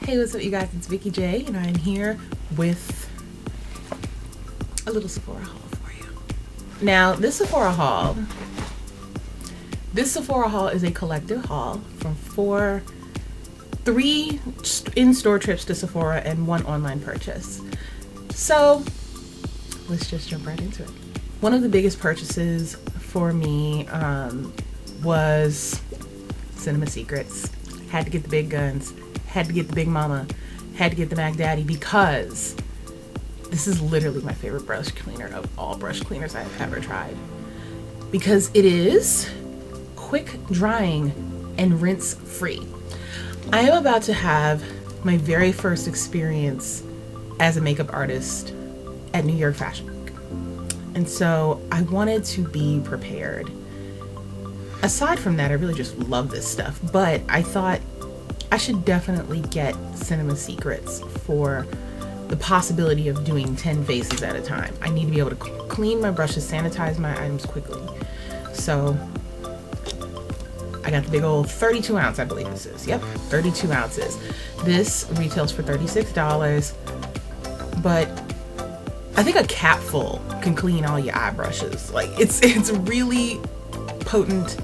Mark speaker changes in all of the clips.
Speaker 1: Hey, what's up you guys, it's Vikeejeah and I'm here with a little Sephora haul for you. Now this Sephora haul is a collective haul from three in-store trips to Sephora and one online purchase. So let's just jump right into it. One of the biggest purchases for me was Cinema Secrets. Had to get the big guns, had to get the Big Mama, had to get the Mac Daddy because this is literally my favorite brush cleaner of all brush cleaners I've ever tried. Because it is quick drying and rinse free. I am about to have my very first experience as a makeup artist at New York Fashion Week. And so I wanted to be prepared. Aside from that, I really just love this stuff, but I thought I should definitely get Cinema Secrets for the possibility of doing 10 faces at a time. I need to be able to clean my brushes, sanitize my items quickly. So I got the big old 32 ounce, I believe this is. Yep, 32 ounces. This retails for $36, but I think a capful can clean all your eye brushes. Like it's really potent.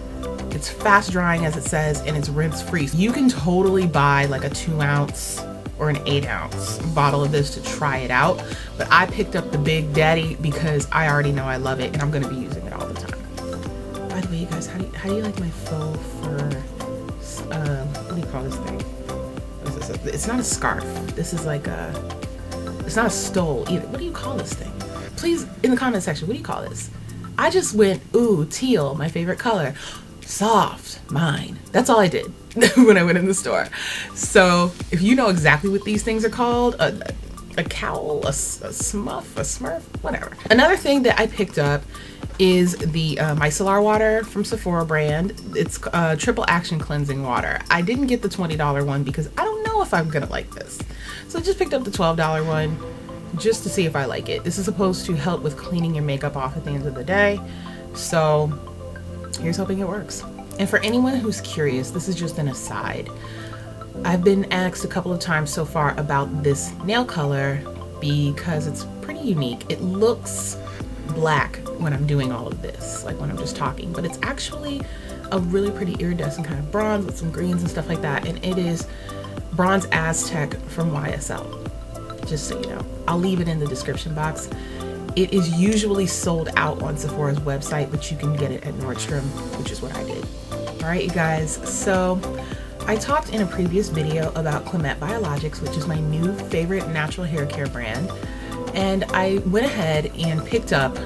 Speaker 1: It's fast drying, as it says, and it's rinse free. You can totally buy like a 2 ounce or an 8 ounce bottle of this to try it out. But I picked up the Big Daddy because I already know I love it and I'm gonna be using it all the time. By the way, you guys, how do you like my faux fur, what do you call this thing? What is this? It's not a scarf. This is like it's not a stole either. What do you call this thing? Please, in the comment section, what do you call this? I just went, ooh, teal, my favorite color. Soft, mine. That's all I did when I went in the store. So if you know exactly what these things are called, a cowl, a smurf, whatever. Another thing that I picked up is the micellar water from Sephora brand. It's triple action cleansing water. I didn't get the $20 one because I don't know if I'm gonna like this. So I just picked up the $12 one just to see if I like it. This is supposed to help with cleaning your makeup off at the end of the day. So here's hoping it works. And for anyone who's curious, this is just an aside. I've been asked a couple of times so far about this nail color because it's pretty unique. It looks black when I'm doing all of this, like when I'm just talking, but it's actually a really pretty iridescent kind of bronze with some greens and stuff like that. And it is Bronze Aztec from YSL, just so you know. I'll leave it in the description box. It is usually sold out on Sephora's website, but you can get it at Nordstrom, which is what I did. All right, you guys, so I talked in a previous video about Qhemet Biologics, which is my new favorite natural hair care brand. And I went ahead and picked up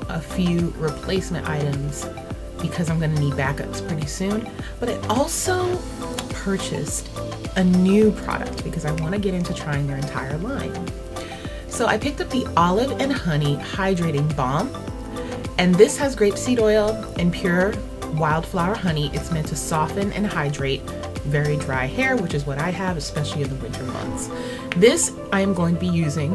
Speaker 1: a few replacement items because I'm gonna need backups pretty soon. But I also purchased a new product because I wanna get into trying their entire line. So I picked up the Olive and Honey Hydrating Balm, and this has grapeseed oil and pure wildflower honey. It's meant to soften and hydrate very dry hair, which is what I have, especially in the winter months. This I am going to be using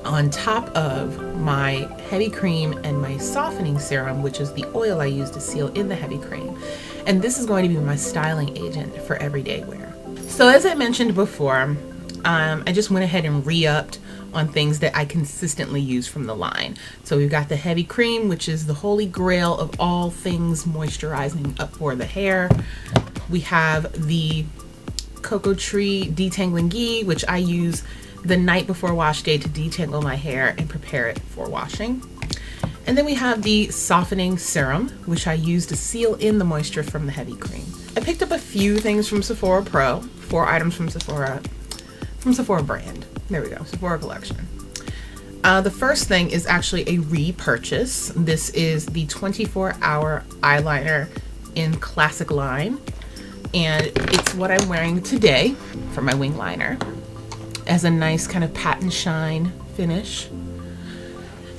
Speaker 1: on top of my heavy cream and my softening serum, which is the oil I use to seal in the heavy cream. And this is going to be my styling agent for everyday wear. So as I mentioned before, I just went ahead and re-upped on things that I consistently use from the line. So we've got the heavy cream, which is the holy grail of all things moisturizing up for the hair. We have the Cocoa Tree Detangling Ghee, which I use the night before wash day to detangle my hair and prepare it for washing. And then we have the softening serum, which I use to seal in the moisture from the heavy cream. I picked up a few things from Sephora Pro, 4 items from Sephora brand. There we go, Sephora collection. The first thing is actually a repurchase. This is the 24-hour eyeliner in Classic line, and it's what I'm wearing today for my wing liner, as a nice kind of patent shine finish.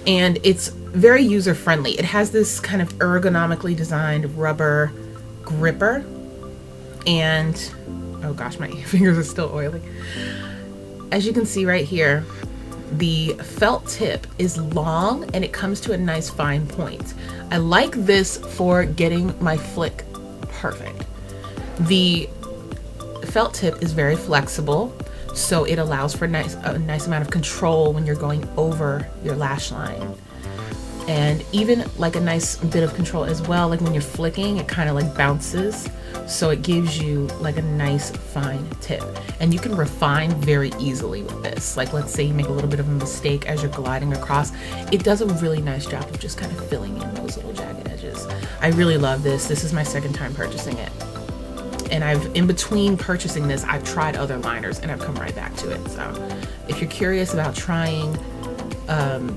Speaker 1: And it's very user-friendly. It has this kind of ergonomically designed rubber gripper, and oh gosh, my fingers are still oily. As you can see right here, the felt tip is long and it comes to a nice fine point. I like this for getting my flick perfect. The felt tip is very flexible, so it allows for a nice amount of control when you're going over your lash line. And even like a nice bit of control as well, like when you're flicking, it kind of like bounces, so it gives you like a nice fine tip. And you can refine very easily with this. Like, let's say you make a little bit of a mistake as you're gliding across, it does a really nice job of just kind of filling in those little jagged edges. I really love this. This is my second time purchasing it, and in between purchasing this, I've tried other liners and I've come right back to it. So if you're curious about trying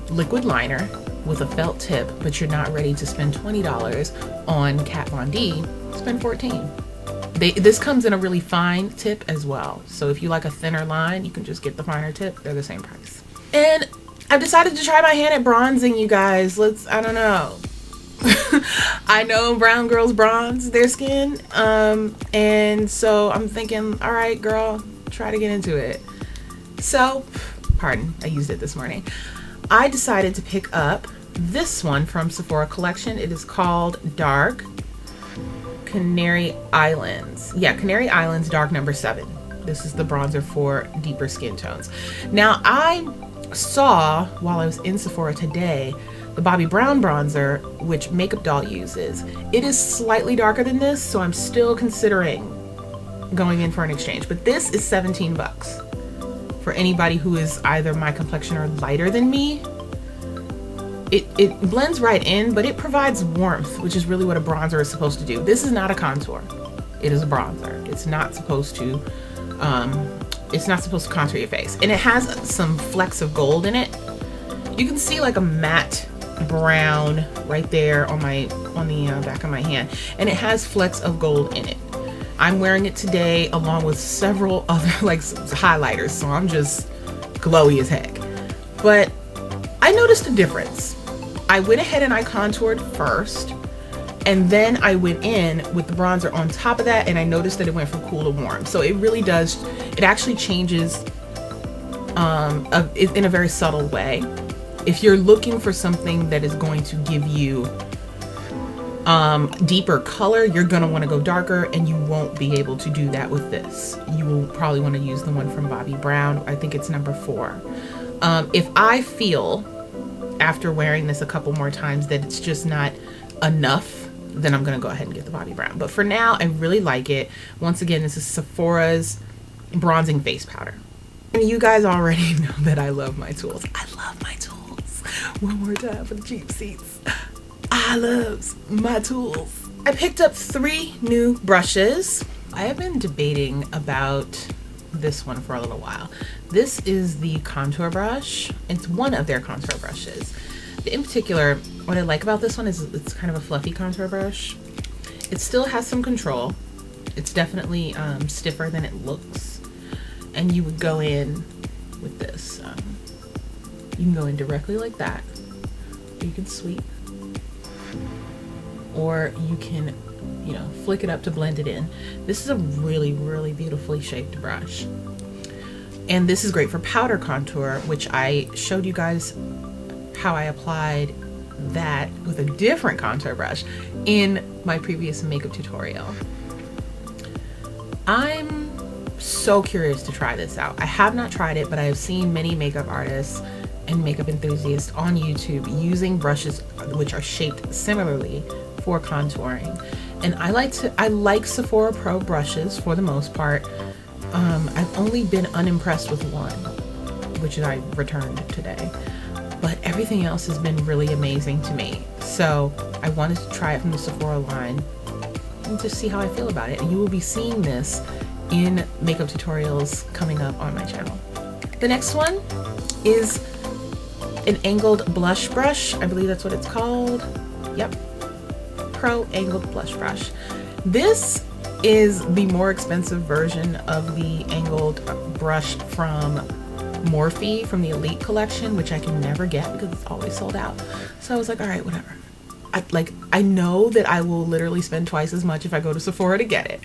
Speaker 1: liquid liner with a felt tip, but you're not ready to spend $20 on Kat Von D, spend $14. This comes in a really fine tip as well. So if you like a thinner line, you can just get the finer tip. They're the same price. And I've decided to try my hand at bronzing, you guys. I don't know. I know brown girls bronze their skin. And so I'm thinking, all right, girl, try to get into it. So, pardon, I used it this morning. I decided to pick up this one from Sephora collection. It is called Dark Canary Islands. Yeah, Canary Islands Dark number 7. This is the bronzer for deeper skin tones. Now, I saw while I was in Sephora today the Bobbi Brown bronzer, which Makeup Doll uses. It is slightly darker than this, so I'm still considering going in for an exchange. But this is 17 bucks. For anybody who is either my complexion or lighter than me. It blends right in, but it provides warmth, which is really what a bronzer is supposed to do. This is not a contour. It is a bronzer. It's not supposed to contour your face. And it has some flecks of gold in it. You can see like a matte brown right there on the back of my hand, and it has flecks of gold in it. I'm wearing it today along with several other like highlighters, so I'm just glowy as heck. But I noticed a difference. I went ahead and I contoured first, and then I went in with the bronzer on top of that, and I noticed that it went from cool to warm. So it really does, it actually changes in a very subtle way. If you're looking for something that is going to give you deeper color, you're gonna want to go darker, and you won't be able to do that with this. You will probably want to use the one from Bobbi Brown. I think it's number 4. If I feel after wearing this a couple more times that it's just not enough, then I'm gonna go ahead and get the Bobbi Brown. But for now, I really like it. Once again, this is Sephora's bronzing face powder. And you guys already know that I love my tools. I love my tools. One more time for the cheap seats. I love my tools. I picked up 3 new brushes. I have been debating about this one for a little while. This is the contour brush. It's one of their contour brushes. In particular, what I like about this one is it's kind of a fluffy contour brush. It still has some control. It's definitely stiffer than it looks. And you would go in with this. You can go in directly like that. You can sweep. Or you can, flick it up to blend it in. This is a really, really beautifully shaped brush. And this is great for powder contour, which I showed you guys how I applied that with a different contour brush in my previous makeup tutorial. I'm so curious to try this out. I have not tried it, but I have seen many makeup artists and makeup enthusiasts on YouTube using brushes which are shaped similarly for contouring. And I like Sephora Pro brushes for the most part. I've only been unimpressed with one, which I returned today, but everything else has been really amazing to me. So I wanted to try it from the Sephora line and just see how I feel about it. And you will be seeing this in makeup tutorials coming up on my channel. The next one is an angled blush brush. I believe that's what it's called. Yep. Pro angled blush brush. This is the more expensive version of the angled brush from Morphe from the Elite collection, which I can never get because it's always sold out. So I was like, all right, whatever. I know that I will literally spend twice as much if I go to Sephora to get it,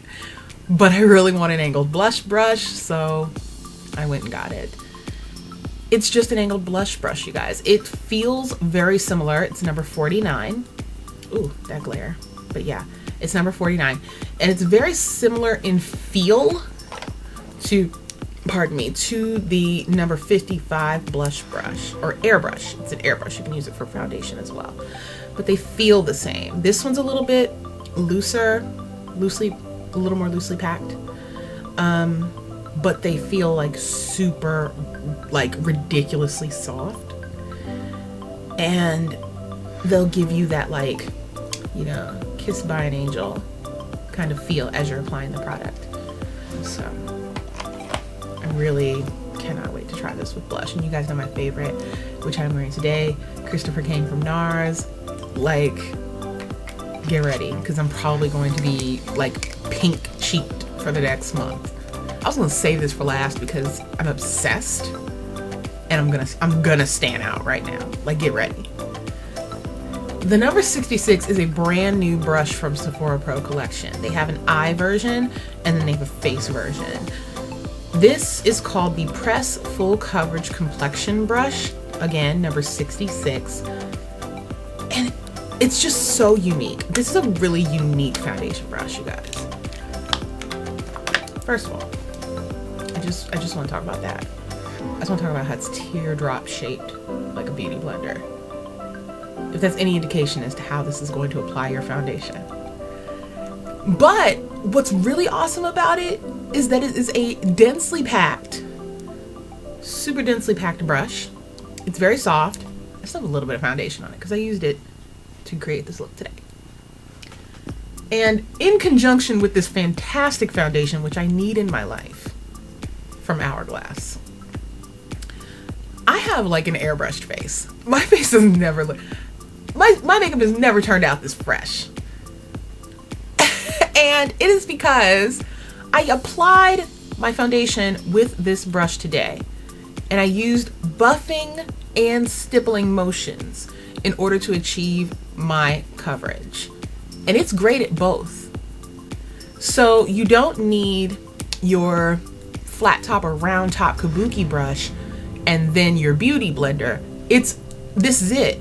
Speaker 1: but I really want an angled blush brush, so I went and got it. It's just an angled blush brush, you guys. It feels very similar. It's number 49. Ooh, that glare. But yeah, it's number 49. And it's very similar in feel to, pardon me, to the number 55 blush brush, or airbrush. It's an airbrush. You can use it for foundation as well. But they feel the same. This one's a little bit looser, a little more loosely packed. But they feel like super, like ridiculously soft. And they'll give you that, like, you know, kissed by an angel kind of feel as you're applying the product. So I really cannot wait to try this with blush. And you guys know my favorite, which I'm wearing today, Christopher Kane from NARS. Like, get ready, because I'm probably going to be like pink cheeked for the next month. I was gonna save this for last because I'm obsessed, and I'm gonna stand out right now. Like, get ready. The number 66 is a brand new brush from Sephora Pro collection. They have an eye version and then they have a face version. This is called the Press Full Coverage Complexion Brush. Again, number 66. And it's just so unique. This is a really unique foundation brush, you guys. First of all, I just want to talk about that. I just want to talk about how it's teardrop shaped like a beauty blender. If that's any indication as to how this is going to apply your foundation. But what's really awesome about it is that it is a densely packed, super densely packed brush. It's very soft. I still have a little bit of foundation on it because I used it to create this look today. And in conjunction with this fantastic foundation, which I need in my life from Hourglass, I have like an airbrushed face. My face has never looked, my makeup has never turned out this fresh. And it is because I applied my foundation with this brush today, and I used buffing and stippling motions in order to achieve my coverage. And it's great at both. So you don't need your flat top or round top kabuki brush and then your beauty blender. This is it.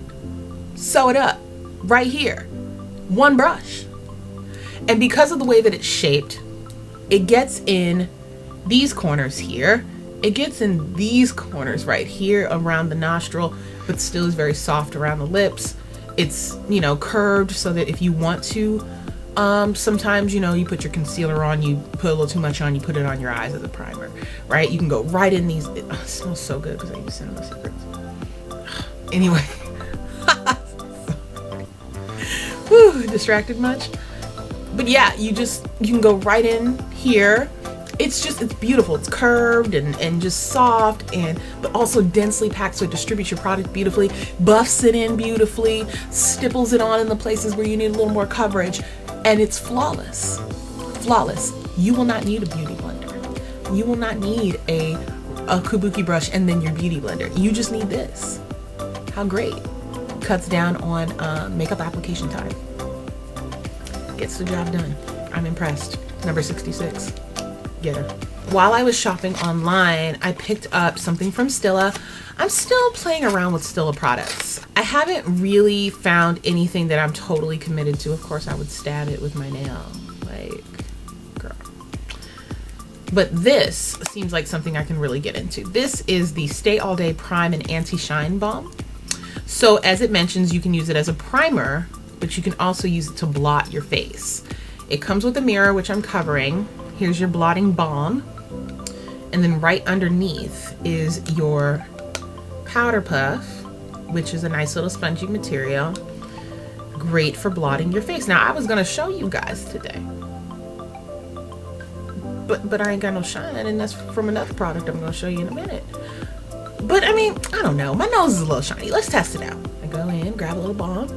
Speaker 1: Sew it up right here. One brush. And because of the way that it's shaped, it gets in these corners here. It gets in these corners right here around the nostril, but still is very soft around the lips. It's, you know, curved so that if you want to, sometimes, you know, you put your concealer on, you put a little too much on, you put it on your eyes as a primer, right? You can go right in these. It smells so good because I use Cinema Secrets. Anyway. Whew, distracted much? But yeah, you can go right in here. It's beautiful. It's curved and just soft, but also densely packed, so it distributes your product beautifully, buffs it in beautifully, stipples it on in the places where you need a little more coverage, and it's flawless. Flawless. You will not need a beauty blender. You will not need a kabuki brush and then your beauty blender. You just need this. How great. Cuts down on makeup application time. Gets the job done. I'm impressed. Number 66. Get her. While I was shopping online, I picked up something from Stila. I'm still playing around with Stila products. I haven't really found anything that I'm totally committed to. Of course, I would stab it with my nail. Like, girl. But this seems like something I can really get into. This is the Stay All Day Prime and Anti-Shine Balm. So as it mentions, you can use it as a primer, but you can also use it to blot your face. It comes with a mirror, which I'm covering. Here's your blotting balm. And then right underneath is your powder puff, which is a nice little spongy material. Great for blotting your face. Now, I was gonna show you guys today, but I ain't got no shine, and that's from another product I'm gonna show you in a minute. But I mean, I don't know. My nose is a little shiny. Let's test it out. I go in, grab a little balm,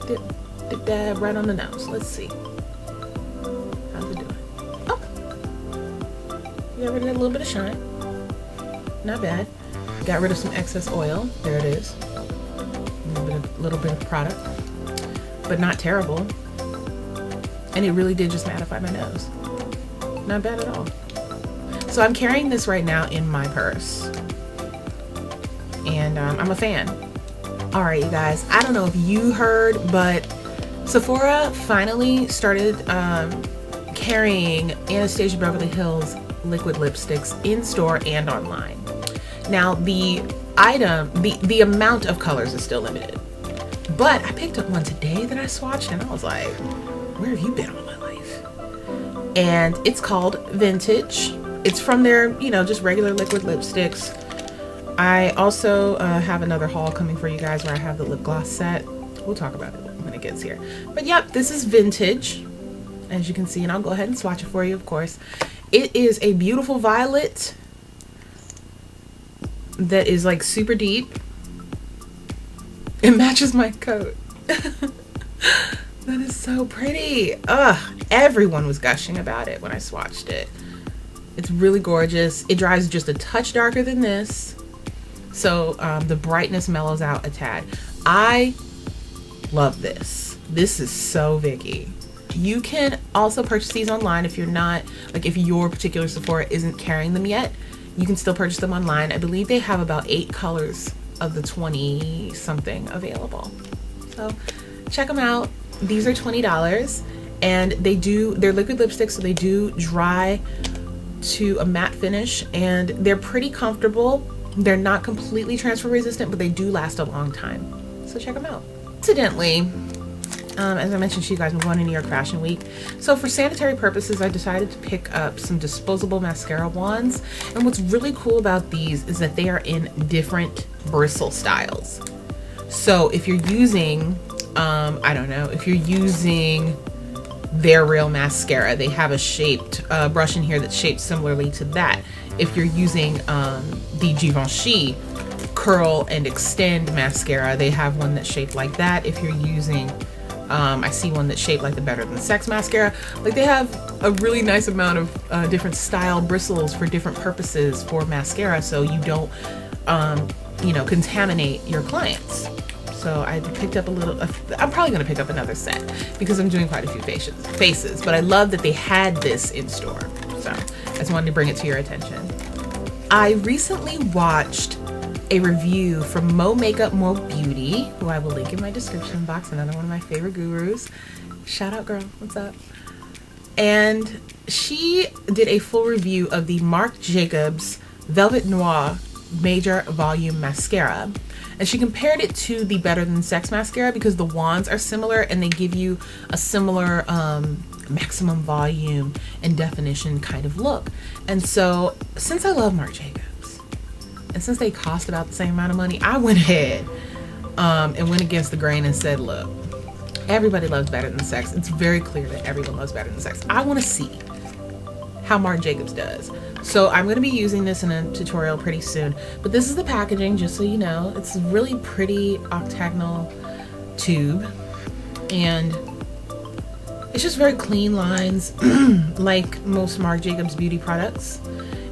Speaker 1: dip that right on the nose. Let's see. How's it doing? Oh, you got rid of that little bit of shine. Not bad. Got rid of some excess oil. There it is. A little bit of product, but not terrible. And it really did just mattify my nose. Not bad at all. So I'm carrying this right now in my purse, and I'm a fan. All right, you guys, I don't know if you heard, but Sephora finally started carrying Anastasia Beverly Hills liquid lipsticks in store and online. Now the amount of colors is still limited, but I picked up one today that I swatched and I was like, where have you been all my life? And it's called Vintage. It's from their, you know, just regular liquid lipsticks. I also have another haul coming for you guys where I have the lip gloss set. We'll talk about it when it gets here. But yep, this is Vintage, as you can see, and I'll go ahead and swatch it for you, of course. It is a beautiful violet that is like super deep. It matches my coat. That is so pretty. Ugh, everyone was gushing about it when I swatched it. It's really gorgeous. It dries just a touch darker than this, so the brightness mellows out a tad. I love this. This is so Vicki. You can also purchase these online if you're not, like if your particular Sephora isn't carrying them yet. You can still purchase them online. I believe they have about 8 colors of the 20 something available. So check them out. These are $20 and they're liquid lipsticks, so they do dry to a matte finish and they're pretty comfortable. They're not completely transfer resistant, but they do last a long time. So check them out. Incidentally, as I mentioned to you guys, I'm going to New York Fashion Week. So for sanitary purposes, I decided to pick up some disposable mascara wands. And what's really cool about these is that they are in different bristle styles. So if you're using, I don't know, if you're using their real mascara, they have a shaped brush in here that's shaped similarly to that. If you're using the Givenchy curl and extend mascara, they have one that's shaped like that. If you're using I see one that's shaped like the Better Than Sex mascara. Like they have a really nice amount of different style bristles for different purposes for mascara, so you don't you know, contaminate your clients. So I picked up a little, I'm probably gonna pick up another set because I'm doing quite a few faces, but I love that they had this in store. So I just wanted to bring it to your attention. I recently watched a review from Mo Makeup Mo Beauty, who I will link in my description box, another one of my favorite gurus. Shout out, girl, what's up? And she did a full review of the Marc Jacobs Velvet Noir Major Volume Mascara. And she compared it to the Better Than Sex mascara because the wands are similar and they give you a similar maximum volume and definition kind of look. And so since I love Marc Jacobs and since they cost about the same amount of money, I went ahead and went against the grain and said, look, everybody loves Better Than Sex. It's very clear that everyone loves Better Than Sex. I want to see how Marc Jacobs does. So I'm going to be using this in a tutorial pretty soon. But this is the packaging, just so you know. It's a really pretty octagonal tube. And it's just very clean lines, like most Marc Jacobs beauty products.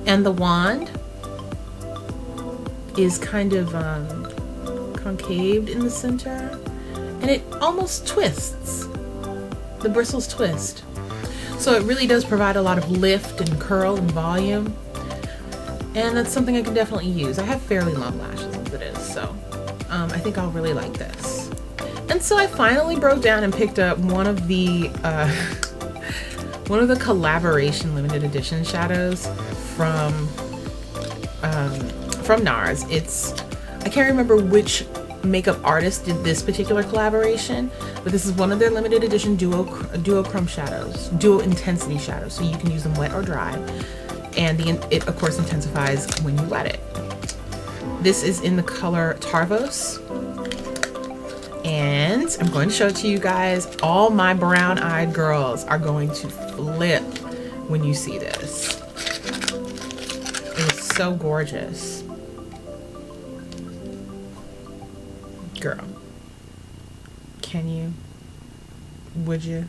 Speaker 1: And the wand is kind of concaved in the center. And it almost twists. The bristles twist. So it really does provide a lot of lift and curl and volume. And that's something I can definitely use. I have fairly long lashes as it is, so I think I'll really like this. And so I finally broke down and picked up one of the collaboration limited edition shadows from NARS. I can't remember which makeup artist did this particular collaboration, but this is one of their limited edition duo intensity shadows, so you can use them wet or dry, and it of course intensifies when you wet it. This is in the color Tarvos, and I'm going to show it to you guys. All my brown-eyed girls are going to flip when you see this. It is so gorgeous. Girl, can you? Would you?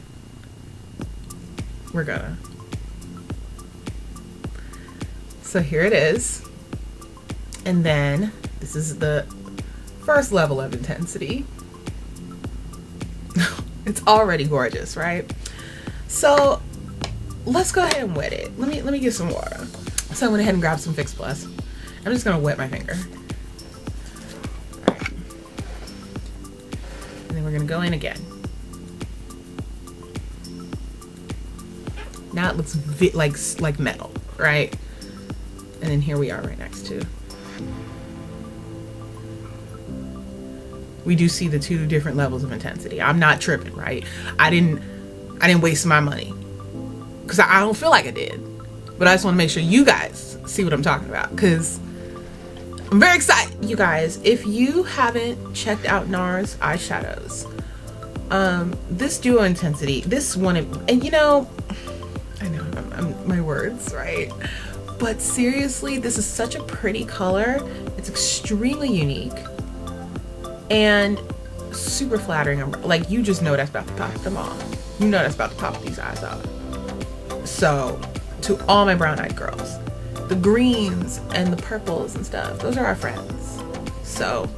Speaker 1: We're gonna. So here it is. And then this is the first level of intensity. It's already gorgeous, right? So let's go ahead and wet it. Let me get some water. So I went ahead and grabbed some Fix Plus. I'm just gonna wet my finger. And then we're gonna go in again. Now it looks like metal, right? And then here we are right next to. We do see the two different levels of intensity. I'm not tripping, right? I didn't waste my money because I don't feel like I did. But I just want to make sure you guys see what I'm talking about, because I'm very excited. You guys, if you haven't checked out NARS eyeshadows, this duo intensity, this one, and you know, I know I'm my words, right? But seriously, this is such a pretty color. It's extremely unique and super flattering. Like, you just know that's about to pop them off. You know that's about to pop these eyes out. So, to all my brown-eyed girls, the greens and the purples and stuff, those are our friends. So,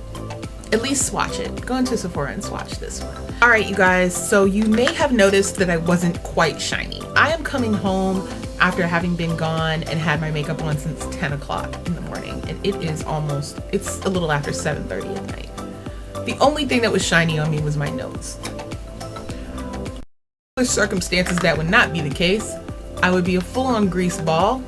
Speaker 1: at least swatch it. Go into Sephora and swatch this one. All right, you guys, so you may have noticed that I wasn't quite shiny. I am coming home after having been gone and had my makeup on since 10 o'clock in the morning, and it's a little after 7:30 at night. The only thing that was shiny on me was my nose. Under circumstances that would not be the case, I would be a full-on grease ball,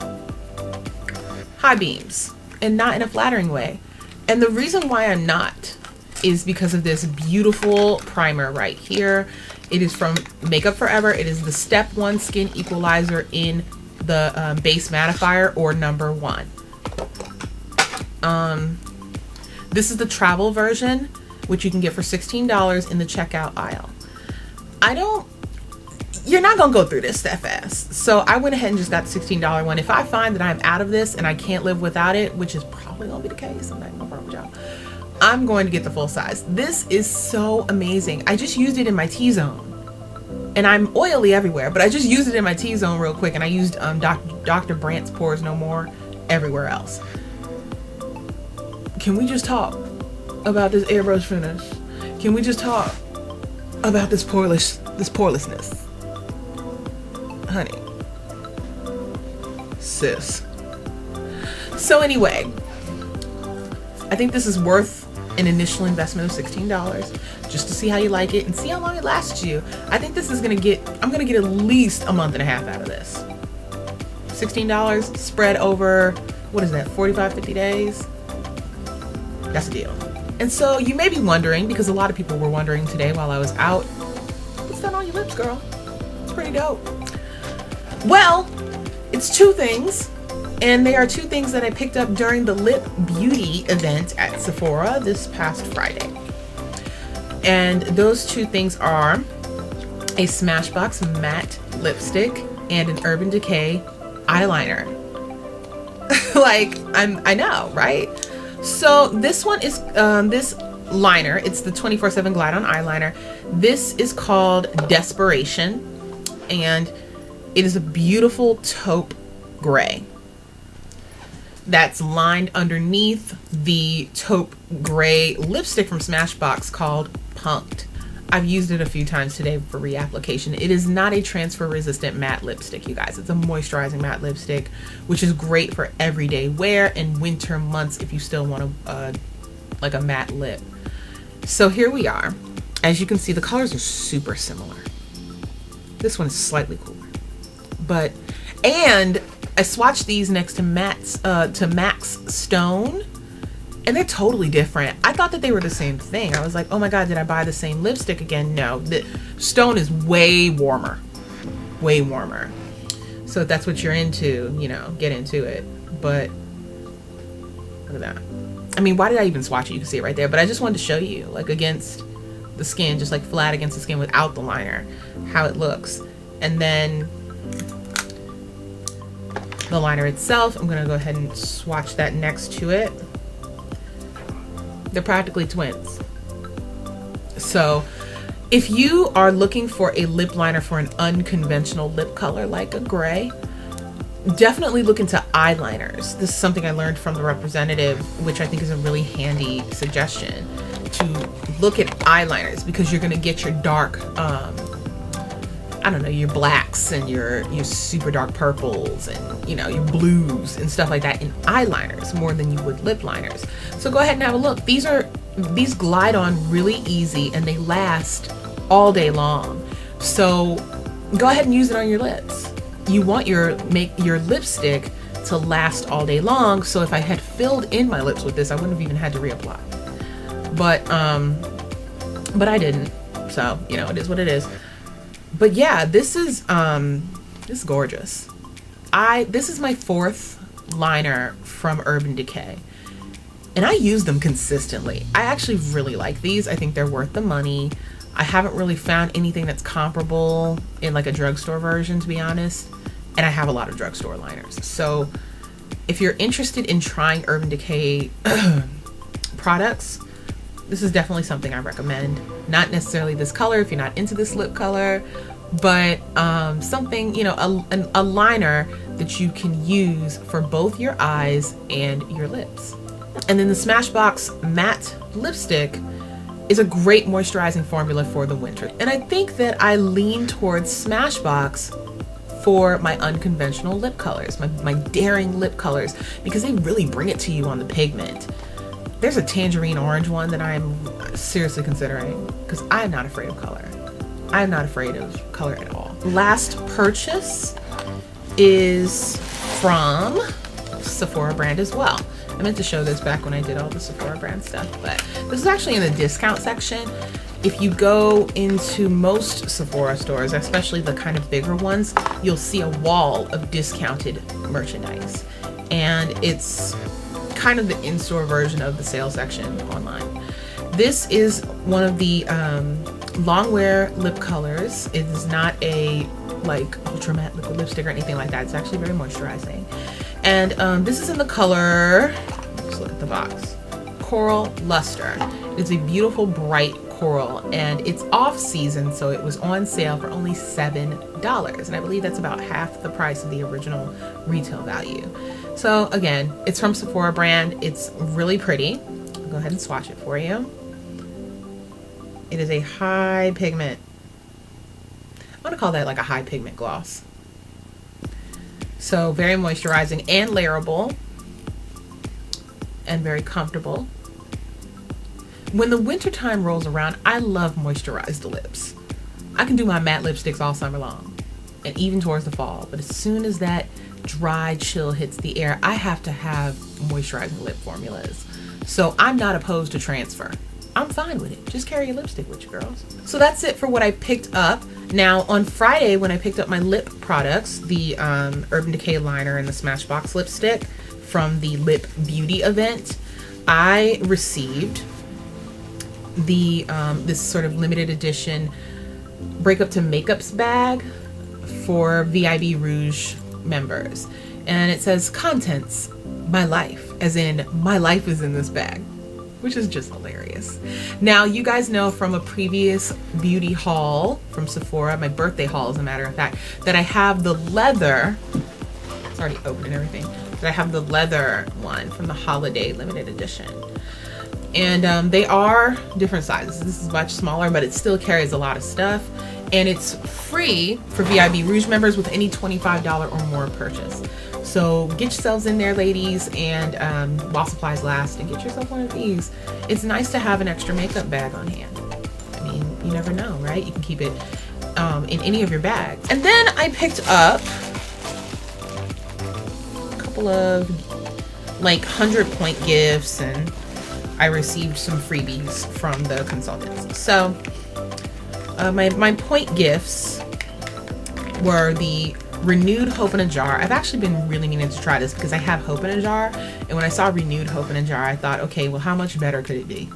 Speaker 1: high beams, and not in a flattering way. And the reason why I'm not is because of this beautiful primer right here. It is from Makeup Forever. It is the Step 1 Skin Equalizer in the base mattifier, or number 1. This is the travel version, which you can get for $16 in the checkout aisle. You're not gonna go through this that fast. So I went ahead and just got the $16 one. If I find that I'm out of this and I can't live without it, which is probably gonna be the case, I'm not gonna problem with y'all, I'm going to get the full size. This is so amazing. I just used it in my T-zone. And I'm oily everywhere, but I just used it in my T-zone real quick, and I used Dr. Brandt's Pores No More everywhere else. Can we just talk about this airbrush finish? Can we just talk about this porelessness? Honey. Sis. So anyway, I think this is worth an initial investment of $16 just to see how you like it and see how long it lasts you. I think this is I'm gonna get at least a month and a half out of this. $16 spread over, what is that, 45, 50 days? That's a deal. And so you may be wondering, because a lot of people were wondering today while I was out, what's that on your lips, girl? It's pretty dope. Well, it's two things. And they are two things that I picked up during the Lip Beauty event at Sephora this past Friday. And those two things are a Smashbox matte lipstick and an Urban Decay eyeliner. Like, I know, right? So this one is, this liner, it's the 24/7 Glide On eyeliner. This is called Desperation, and it is a beautiful taupe gray that's lined underneath the taupe gray lipstick from Smashbox called Punked. I've used it a few times today for reapplication. It is not a transfer resistant matte lipstick, you guys. It's a moisturizing matte lipstick, which is great for everyday wear and winter months if you still want like a matte lip. So here we are. As you can see, the colors are super similar. This one is slightly cooler, and I swatched these next to Max Stone, and they're totally different. I thought that they were the same thing. I was like, oh my God, did I buy the same lipstick again? No, the Stone is way warmer. So if that's what you're into, you know, get into it. But look at that. I mean, why did I even swatch it? You can see it right there. But I just wanted to show you, like, against the skin, just like flat against the skin without the liner, how it looks. And then the liner itself, I'm gonna go ahead and swatch that next to it. They're practically twins. So if you are looking for a lip liner for an unconventional lip color like a gray, definitely look into eyeliners. This is something I learned from the representative, which I think is a really handy suggestion, to look at eyeliners, because you're gonna get your dark, I don't know, your blacks and your super dark purples and, you know, your blues and stuff like that in eyeliners more than you would lip liners. So go ahead and have a look. These glide on really easy and they last all day long. So go ahead and use it on your lips. you want your lipstick to last all day long. So if I had filled in my lips with this, I wouldn't have even had to reapply. But I didn't. So, you know, it is what it is. But yeah, this is gorgeous. This is my 4th liner from Urban Decay. And I use them consistently. I actually really like these. I think they're worth the money. I haven't really found anything that's comparable in like a drugstore version, to be honest. And I have a lot of drugstore liners. So if you're interested in trying Urban Decay products, this is definitely something I recommend. Not necessarily this color if you're not into this lip color, but something, you know, a liner that you can use for both your eyes and your lips. And then the Smashbox matte lipstick is a great moisturizing formula for the winter. And I think that I lean towards Smashbox for my unconventional lip colors, my daring lip colors, because they really bring it to you on the pigment. There's a tangerine orange one that I'm seriously considering, because I'm not afraid of color. I'm not afraid of color at all. Last purchase is from Sephora brand as well. I meant to show this back when I did all the Sephora brand stuff, but this is actually in the discount section. If you go into most Sephora stores, especially the kind of bigger ones, you'll see a wall of discounted merchandise. And it's kind of the in-store version of the sale section online. This is one of the Longwear lip colors. It is not a like ultra matte liquid lipstick or anything like that. It's actually very moisturizing. And this is in the color, let's look at the box, Coral Luster. It's a beautiful bright coral, and it's off season, so it was on sale for only $7, and I believe that's about half the price of the original retail value. So again, it's from Sephora brand. It's really pretty. I'll go ahead and swatch it for you. It is a high pigment, I want to call that like a high pigment gloss. So very moisturizing and layerable and very comfortable. When the winter time rolls around, I love moisturized lips. I can do my matte lipsticks all summer long and even towards the fall, but as soon as that dry chill hits the air, I have to have moisturizing lip formulas. So I'm not opposed to transfer. I'm fine with it. Just carry your lipstick with you, girls. So that's it for what I picked up. Now on Friday, when I picked up my lip products, the Urban Decay liner and the Smashbox lipstick from the Lip Beauty event, I received the this sort of limited edition Break Up to Makeups bag for VIB Rouge members. And it says contents, my life, as in my life is in this bag, which is just hilarious. Now, you guys know from a previous beauty haul from Sephora, my birthday haul as a matter of fact, that I have the leather, it's already open and everything, that I have the leather one from the holiday limited edition. And they are different sizes. This is much smaller, but it still carries a lot of stuff. And it's free for VIB Rouge members with any $25 or more purchase. So get yourselves in there, ladies, and while supplies last, and get yourself one of these. It's nice to have an extra makeup bag on hand. I mean, you never know, right? You can keep it in any of your bags. And then I picked up a couple of like 100-point gifts, and I received some freebies from the consultants. So my point gifts were the Renewed Hope in a Jar. I've actually been really meaning to try this because I have Hope in a Jar, and when I saw Renewed Hope in a Jar, I thought, okay, well, how much better could it be?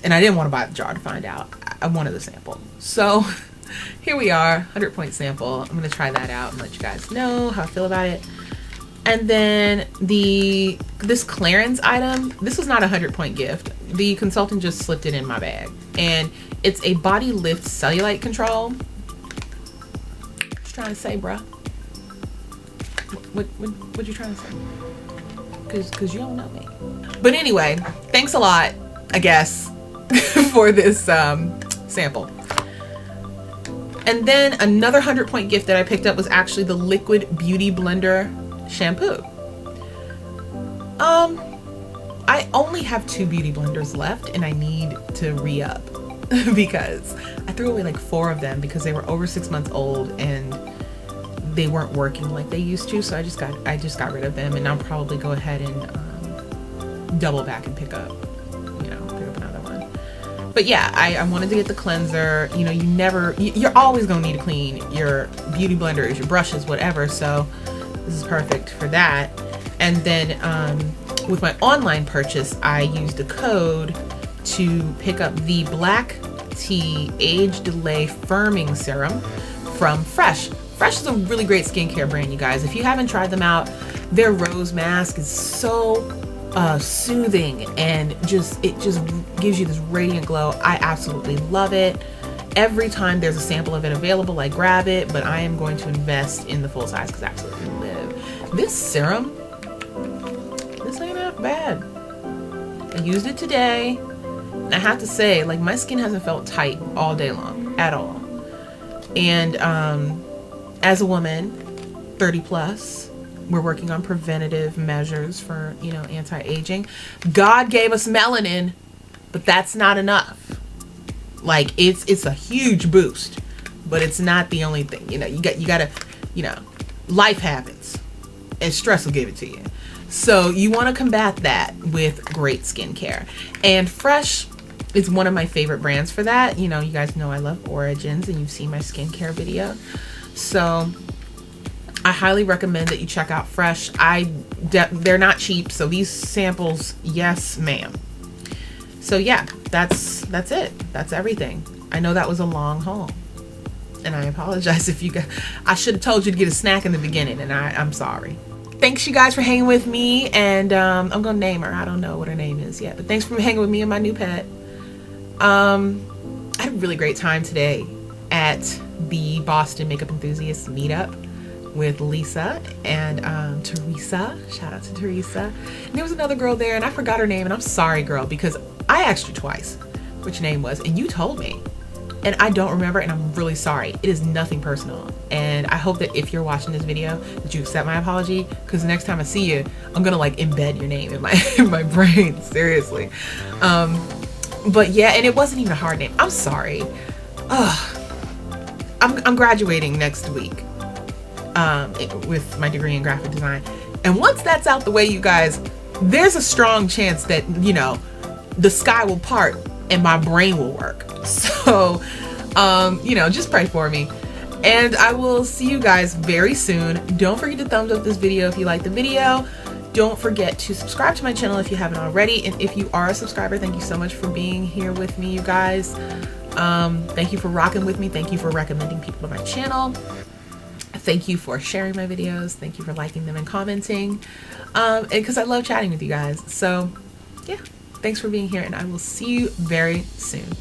Speaker 1: And I didn't want to buy the jar to find out. I wanted the sample. So here we are, 100-point sample. I'm going to try that out and let you guys know how I feel about it. And then this clearance item, this was not a 100-point gift. The consultant just slipped it in my bag, and it's a Body Lift Cellulite Control. What you trying to say, bruh? What you trying to say? Cause you don't know me. But anyway, thanks a lot, I guess, for this sample. And then another 100-point gift that I picked up was actually the Liquid Beauty Blender shampoo. I only have 2 beauty blenders left, and I need to re-up because I threw away like 4 of them because they were over 6 months old, and they weren't working like they used to, so I just got rid of them, and I'll probably go ahead and double back and pick up another one. But yeah, I wanted to get the cleanser. You know, you're always gonna need to clean your beauty blenders, your brushes, whatever, so this is perfect for that. And then with my online purchase, I used a code to pick up the Black Tea Age Delay Firming Serum from Fresh. Fresh is a really great skincare brand, you guys. If you haven't tried them out, their rose mask is so soothing, and it just gives you this radiant glow. I absolutely love it. Every time there's a sample of it available, I grab it, but I am going to invest in the full size because I absolutely live. This serum, this ain't half bad. I used it today, and I have to say, like, my skin hasn't felt tight all day long at all. And as a woman, 30 plus, we're working on preventative measures for, you know, anti-aging. God gave us melanin, but that's not enough. Like, it's a huge boost, but it's not the only thing. You know, you gotta, you know, life happens, and stress will give it to you. So you want to combat that with great skincare. And Fresh is one of my favorite brands for that. You know, you guys know I love Origins, and you've seen my skincare video. So I highly recommend that you check out Fresh. They're not cheap, so these samples, yes ma'am. So yeah, that's it. That's everything. I know that was a long haul, and I apologize if you got, I should have told you to get a snack in the beginning, and I'm sorry. Thanks you guys for hanging with me, and I'm gonna name her. I don't know what her name is yet, but thanks for hanging with me and my new pet. I had a really great time today at the Boston Makeup Enthusiasts meetup with Lisa and Teresa. Shout out to Teresa. And there was another girl there, and I forgot her name, and I'm sorry, girl, because I asked you twice which name was, and you told me, and I don't remember, and I'm really sorry. It is nothing personal, and I hope that if you're watching this video that you accept my apology, because the next time I see you, I'm gonna like embed your name in my brain, seriously. But yeah, and it wasn't even a hard name. I'm sorry. I'm graduating next week with my degree in graphic design, and once that's out the way, you guys, there's a strong chance that, you know, the sky will part and my brain will work. So you know, just pray for me, and I will see you guys very soon. Don't forget to thumbs up this video if you like the video. Don't forget to subscribe to my channel if you haven't already, and if you are a subscriber, thank you so much for being here with me, you guys. Thank you for rocking with me. Thank you for recommending people to my channel. Thank you for sharing my videos. Thank you for liking them and commenting, because I love chatting with you guys. So yeah, thanks for being here, and I will see you very soon.